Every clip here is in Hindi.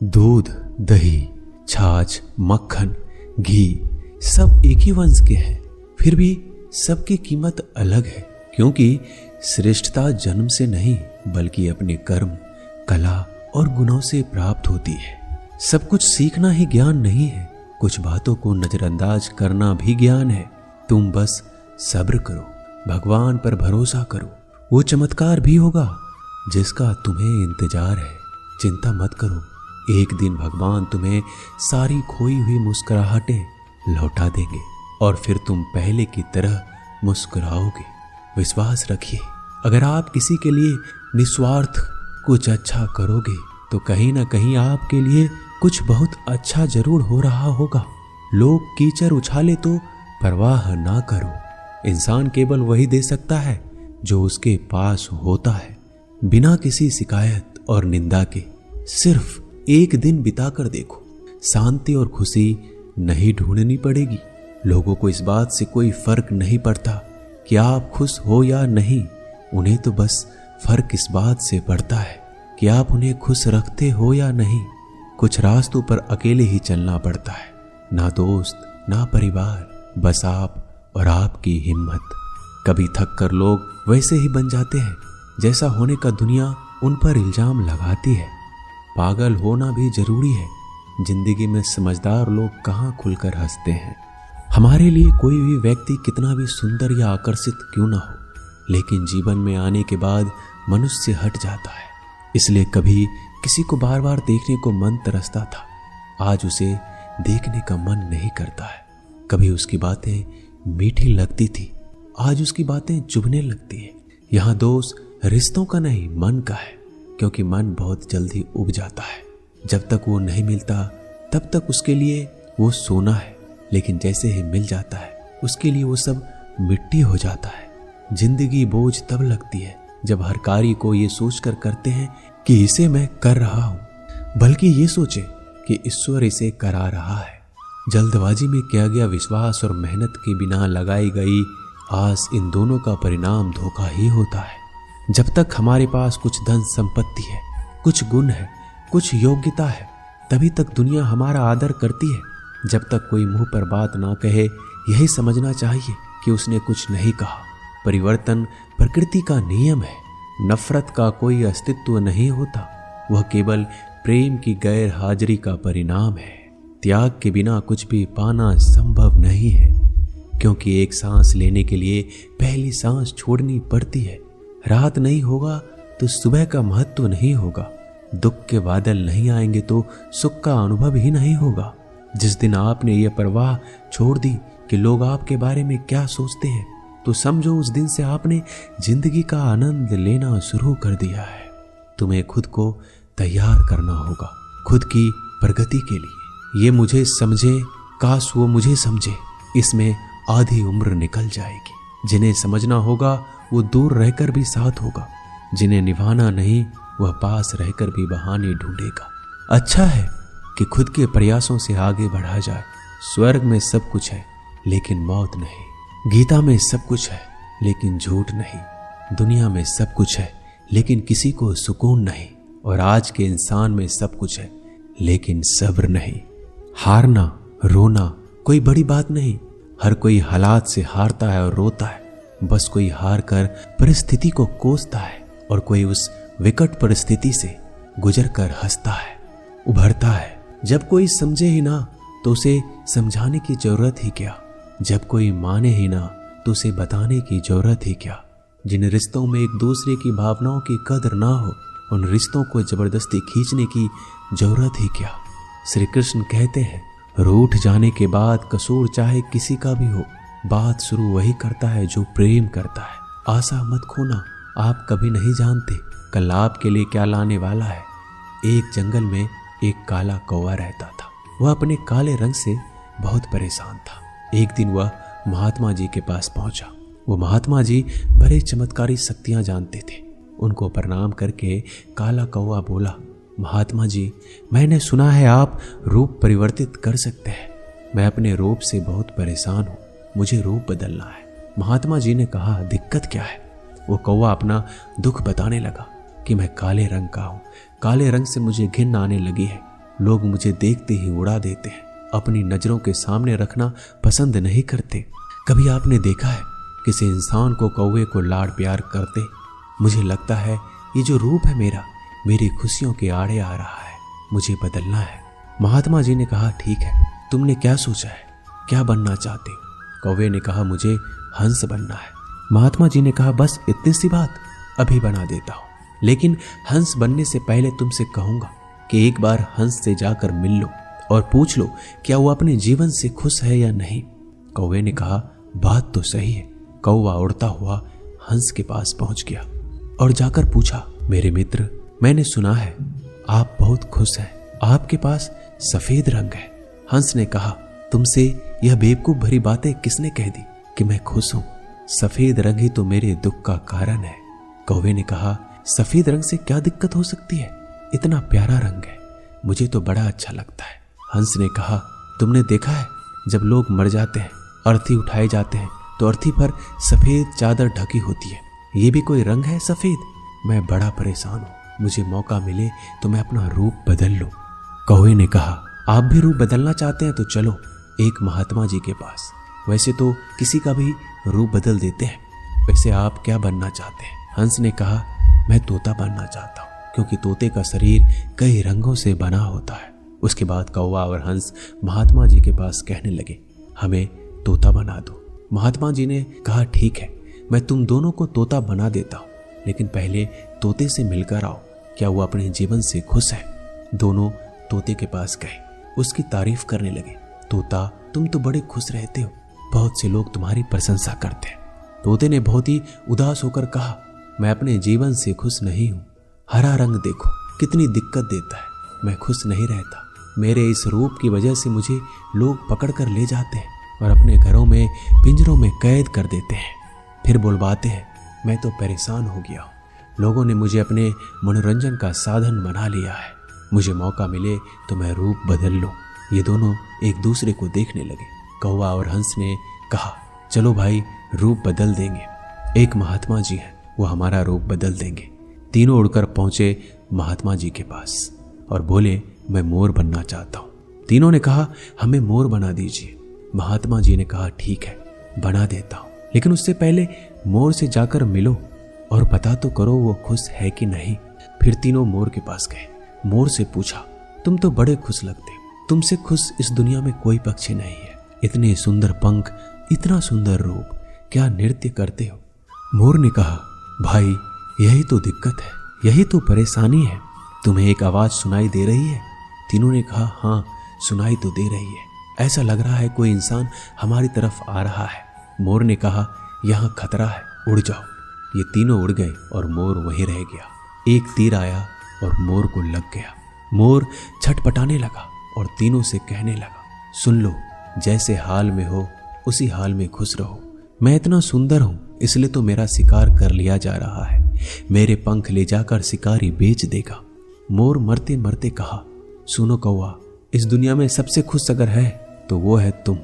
दूध, दही, छाछ, मक्खन, घी सब एक ही वंश के हैं, फिर भी सबकी कीमत अलग है, क्योंकि श्रेष्ठता जन्म से नहीं बल्कि अपने कर्म, कला और गुणों से प्राप्त होती है। सब कुछ सीखना ही ज्ञान नहीं है, कुछ बातों को नजरअंदाज करना भी ज्ञान है। तुम बस सब्र करो, भगवान पर भरोसा करो, वो चमत्कार भी होगा जिसका तुम्हें इंतजार है। चिंता मत करो, एक दिन भगवान तुम्हें सारी खोई हुई मुस्कुराहटें लौटा देंगे और फिर तुम पहले की तरह मुस्कुराओगे। विश्वास रखिए, अगर आप किसी के लिए निस्वार्थ कुछ अच्छा करोगे तो कहीं ना कहीं आपके लिए कुछ बहुत अच्छा जरूर हो रहा होगा। लोग कीचड़ उछाले तो परवाह ना करो, इंसान केवल वही दे सकता है जो उसके पास होता है। बिना किसी शिकायत और निंदा के सिर्फ एक दिन बिताकर देखो, शांति और खुशी नहीं ढूंढनी पड़ेगी। लोगों को इस बात से कोई फर्क नहीं पड़ता कि आप खुश हो या नहीं, उन्हें तो बस फर्क इस बात से पड़ता है कि आप उन्हें खुश रखते हो या नहीं। कुछ रास्तों पर अकेले ही चलना पड़ता है, ना दोस्त ना परिवार, बस आप और आपकी हिम्मत। कभी थक कर लोग वैसे ही बन जाते हैं जैसा होने का दुनिया उन पर इल्जाम लगाती है। पागल होना भी जरूरी है, जिंदगी में समझदार लोग कहाँ खुलकर हंसते हैं। हमारे लिए कोई भी व्यक्ति कितना भी सुंदर या आकर्षित क्यों ना हो, लेकिन जीवन में आने के बाद मनुष्य हट जाता है। इसलिए कभी किसी को बार बार देखने को मन तरसता था, आज उसे देखने का मन नहीं करता है। कभी उसकी बातें मीठी लगती थी, आज उसकी बातें चुभने लगती है। यहाँ दोष रिश्तों का नहीं मन का है, क्योंकि मन बहुत जल्दी उब जाता है। जब तक वो नहीं मिलता तब तक उसके लिए वो सोना है, लेकिन जैसे ही मिल जाता है उसके लिए वो सब मिट्टी हो जाता है। जिंदगी बोझ तब लगती है जब हर कार्य को ये सोचकर करते हैं कि इसे मैं कर रहा हूं, बल्कि ये सोचे कि ईश्वर इसे करा रहा है। जल्दबाजी में किया गया विश्वास और मेहनत के बिना लगाई गई आस, इन दोनों का परिणाम धोखा ही होता है। जब तक हमारे पास कुछ धन संपत्ति है, कुछ गुण है, कुछ योग्यता है, तभी तक दुनिया हमारा आदर करती है। जब तक कोई मुंह पर बात ना कहे, यही समझना चाहिए कि उसने कुछ नहीं कहा। परिवर्तन प्रकृति का नियम है, नफरत का कोई अस्तित्व नहीं होता, वह केवल प्रेम की गैर हाजिरी का परिणाम है। त्याग के बिना कुछ भी पाना संभव नहीं है, क्योंकि एक सांस लेने के लिए पहली सांस छोड़नी पड़ती है। रात नहीं होगा तो सुबह का महत्व नहीं होगा, दुख के बादल नहीं आएंगे तो सुख का अनुभव ही नहीं होगा। जिस दिन आपने ये परवाह छोड़ दी कि लोग आपके बारे में क्या सोचते हैं, तो समझो उस दिन से आपने जिंदगी का आनंद लेना शुरू कर दिया है। तुम्हें खुद को तैयार करना होगा, खुद की प्रगति के लिए। ये मुझे समझे, काश वो मुझे समझे, इसमें आधी उम्र निकल जाएगी। जिन्हें समझना होगा वो दूर रहकर भी साथ होगा, जिन्हें निभाना नहीं वह पास रहकर भी बहाने ढूंढेगा। अच्छा है कि खुद के प्रयासों से आगे बढ़ा जाए। स्वर्ग में सब कुछ है लेकिन मौत नहीं, गीता में सब कुछ है लेकिन झूठ नहीं, दुनिया में सब कुछ है लेकिन किसी को सुकून नहीं, और आज के इंसान में सब कुछ है लेकिन सब्र नहीं। हारना रोना कोई बड़ी बात नहीं, हर कोई हालात से हारता है और रोता है। बस कोई हार कर परिस्थिति को कोसता है और कोई उस विकट परिस्थिति से गुजर कर हंसता है, उभरता है। जब कोई समझे ही ना तो उसे समझाने की जरूरत ही क्या, जब कोई माने ही ना तो उसे बताने की जरूरत ही क्या। जिन रिश्तों में एक दूसरे की भावनाओं की कदर ना हो, उन रिश्तों को जबरदस्ती खींचने की जरूरत ही क्या। श्री कृष्ण कहते हैं, रूठ जाने के बाद कसूर चाहे किसी का भी हो, बात शुरू वही करता है जो प्रेम करता है। आशा मत खोना, आप कभी नहीं जानते कल आपके लिए क्या लाने वाला है। एक जंगल में एक काला कौवा रहता था। वह अपने काले रंग से बहुत परेशान था। एक दिन वह महात्मा जी के पास पहुंचा। वो महात्मा जी बड़े चमत्कारी शक्तियां जानते थे। उनको प्रणाम करके काला कौवा बोला, महात्मा जी, मैंने सुना है आप रूप परिवर्तित कर सकते हैं। मैं अपने रूप से बहुत परेशान हूँ, मुझे रूप बदलना है। महात्मा जी ने कहा, दिक्कत क्या है? वो कौवा अपना दुख बताने लगा कि मैं काले रंग का हूँ, काले रंग से मुझे घिन आने लगी है। लोग मुझे देखते ही उड़ा देते हैं, अपनी नजरों के सामने रखना पसंद नहीं करते। कभी आपने देखा है किसी इंसान को कौवे को लाड़ प्यार करते? मुझे लगता है ये जो रूप है मेरी खुशियों के आड़े आ रहा है, मुझे बदलना है। महात्मा जी ने कहा, ठीक है, तुमने क्या सोचा है, क्या बनना चाहते हो? कौवे ने कहा, मुझे हंस बनना है। महात्मा जी ने कहा, बस इतनी सी बात, अभी बना देता हूं, लेकिन हंस बनने से पहले तुमसे कहूंगा कि एक बार हंस से जाकर मिल लो और पूछ लो क्या वो अपने जीवन से खुश है या नहीं। कौवे ने कहा, बात तो सही है। कौवा उड़ता हुआ हंस के पास पहुंच गया और जाकर पूछा, मेरे मित्र, मैंने सुना है आप बहुत खुश हैं, आपके पास सफेद रंग है। हंस ने कहा, तुमसे यह बेवकूफ भरी बातें किसने कह दी कि मैं खुश हूं? सफेद रंग ही तो मेरे दुख का कारण है। कौवे ने कहा, सफेद रंग से क्या दिक्कत हो सकती है, इतना प्यारा रंग है, मुझे तो बड़ा अच्छा लगता है। हंस ने कहा, तुमने देखा है जब लोग मर जाते हैं, अर्थी उठाए जाते हैं तो अर्थी पर सफेद चादर ढकी होती है, ये भी कोई रंग है सफेद? मैं बड़ा परेशान हूँ, मुझे मौका मिले तो मैं अपना रूप बदल लूं। कौवे ने कहा, आप भी रूप बदलना चाहते हैं तो चलो एक महात्मा जी के पास, वैसे तो किसी का भी रूप बदल देते हैं, वैसे आप क्या बनना चाहते हैं? हंस ने कहा, मैं तोता बनना चाहता हूँ, क्योंकि तोते का शरीर कई रंगों से बना होता है। उसके बाद कौवा और हंस महात्मा जी के पास कहने लगे, हमें तोता बना दो। महात्मा जी ने कहा, ठीक है, मैं तुम दोनों को तोता बना देता हूँ, लेकिन पहले तोते से मिलकर आओ, क्या वो अपने जीवन से खुश है? दोनों तोते के पास गए, उसकी तारीफ करने लगे। तोता, तुम तो बड़े खुश रहते हो, बहुत से लोग तुम्हारी प्रशंसा करते हैं। तोते ने बहुत ही उदास होकर कहा, मैं अपने जीवन से खुश नहीं हूँ, हरा रंग देखो कितनी दिक्कत देता है, मैं खुश नहीं रहता। मेरे इस रूप की वजह से मुझे लोग पकड़ कर ले जाते हैं और अपने घरों में पिंजरों में कैद कर देते हैं, फिर बुलवाते हैं। मैं तो परेशान हो गया हूँ, लोगों ने मुझे अपने मनोरंजन का साधन बना लिया है, मुझे मौका मिले तो मैं रूप बदल लूं। ये दोनों एक दूसरे को देखने लगे। कौवा और हंस ने कहा, चलो भाई, रूप बदल देंगे। एक महात्मा जी हैं, वो हमारा रूप बदल देंगे। तीनों उड़कर पहुंचे महात्मा जी के पास और बोले, मैं मोर बनना चाहता हूं। तीनों ने कहा, हमें मोर बना दीजिए। महात्मा जी ने कहा, ठीक है, बना देता हूं, लेकिन उससे पहले मोर से जाकर मिलो और पता तो करो वो खुश है कि नहीं। फिर तीनों मोर के पास गए। मोर से पूछा, तुम तो बड़े खुश लगते, तुमसे खुश इस दुनिया में कोई पक्षी नहीं है, इतने सुंदर पंख, इतना सुंदर रूप, क्या नृत्य करते हो? मोर ने कहा, भाई यही तो दिक्कत है, यही तो परेशानी है। तुम्हें एक आवाज सुनाई दे रही है? तीनों ने कहा, हाँ सुनाई तो दे रही है, ऐसा लग रहा है कोई इंसान हमारी तरफ आ रहा है। मोर ने कहा, यहाँ खतरा है, उड़ जाओ। ये तीनों उड़ गए और मोर वहीं रह गया। एक तीर आया और मोर को लग गया। मोर छटपटाने लगा और तीनों से कहने लगा, सुन लो, जैसे हाल में हो उसी हाल में खुश रहो। मैं इतना सुंदर हूं इसलिए तो मेरा शिकार कर लिया जा रहा है, मेरे पंख ले जाकर शिकारी बेच देगा। मोर मरते मरते कहा, सुनो कौवा, इस दुनिया में सबसे खुश अगर है तो वो है तुम।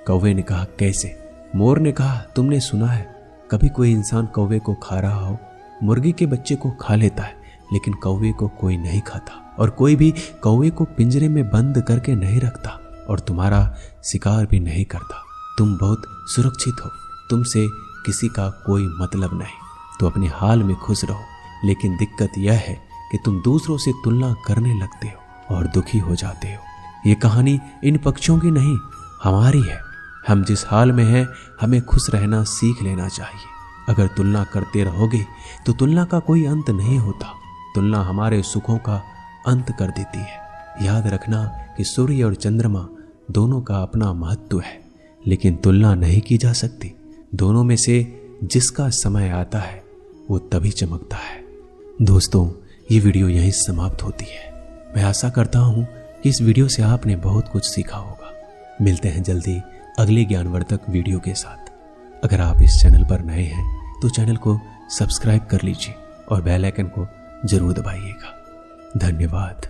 कौवे ने कहा, कैसे? मोर ने कहा, तुमने सुना है कभी कोई इंसान कौवे को खा रहा हो? मुर्गी के बच्चे को खा लेता है, लेकिन कौवे को कोई नहीं खाता, और कोई भी कौवे को पिंजरे में बंद करके नहीं रखता और तुम्हारा शिकार भी नहीं करता। तुम बहुत सुरक्षित हो, तुमसे किसी का कोई मतलब नहीं, तो अपने हाल में खुश रहो। लेकिन दिक्कत यह है कि तुम दूसरों से तुलना करने लगते हो और दुखी हो जाते हो। ये कहानी इन पक्षियों की नहीं, हमारी है। हम जिस हाल में हैं, हमें खुश रहना सीख लेना चाहिए। अगर तुलना करते रहोगे तो तुलना का कोई अंत नहीं होता। तुलना हमारे सुखों का अंत कर देती है। याद रखना कि सूर्य और चंद्रमा दोनों का अपना महत्व है, लेकिन तुलना नहीं की जा सकती। दोनों में से जिसका समय आता है वो तभी चमकता है। दोस्तों, ये वीडियो यहीं समाप्त होती है। मैं आशा करता हूँ कि इस वीडियो से आपने बहुत कुछ सीखा होगा। मिलते हैं जल्दी अगले ज्ञानवर्धक वीडियो के साथ। अगर आप इस चैनल पर नए हैं तो चैनल को सब्सक्राइब कर लीजिए और बेल आइकन को जरूर दबाइएगा। धन्यवाद।